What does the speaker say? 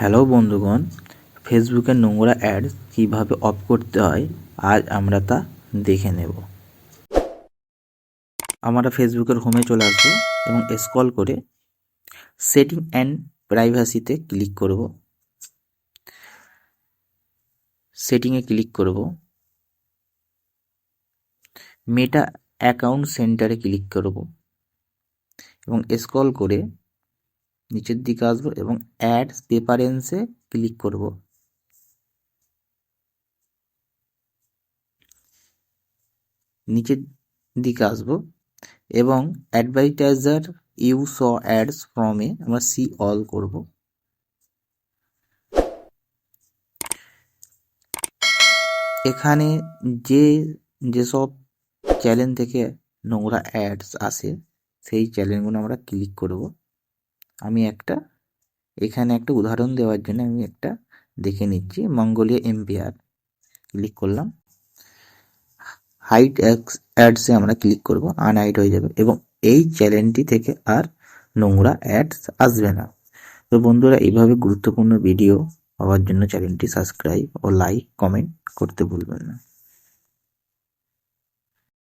Hello বন্ধুগণ, ফেসবুকের নোংরা অ্যাডস কীভাবে অফ করতে হয় আজ আমরা তা দেখে নেব। আমরা ফেসবুকের হোমে চলে আসবো এবং স্ক্রল করে সেটিং অ্যান্ড প্রাইভেসিতে ক্লিক করব। সেটিংয়ে ক্লিক করব, মেটা অ্যাকাউন্ট সেন্টারে ক্লিক করব এবং স্ক্রল করে নিচের দিকে আসবো এবং অ্যাডস প্রেফারেন্সে ক্লিক করব। নিচের দিকে আসবো এবং অ্যাডভার্টাইজার ইউ স অ্যাডস ফ্রমে আমরা সি অল করব। এখানে যেসব চ্যানেল থেকে নোংরা অ্যাডস আসে সেই চ্যানেলগুলো আমরা ক্লিক করব। আমি এখানে একটা উদাহরণ দেওয়ার জন্য আমি একটা দেখে নিচ্ছি। মঙ্গোলিয়া এম্পায়ার ক্লিক করলাম, হাইড অ্যাডসে আমরা ক্লিক করব, আনহাইড হয়ে যাবে এবং এই চ্যানেলটি থেকে আর নোংরা অ্যাডস আসবে না। তো বন্ধুরা, এইভাবে গুরুত্বপূর্ণ ভিডিও পাওয়ার জন্য চ্যানেলটি সাবস্ক্রাইব ও লাইক কমেন্ট করতে ভুলবেন না।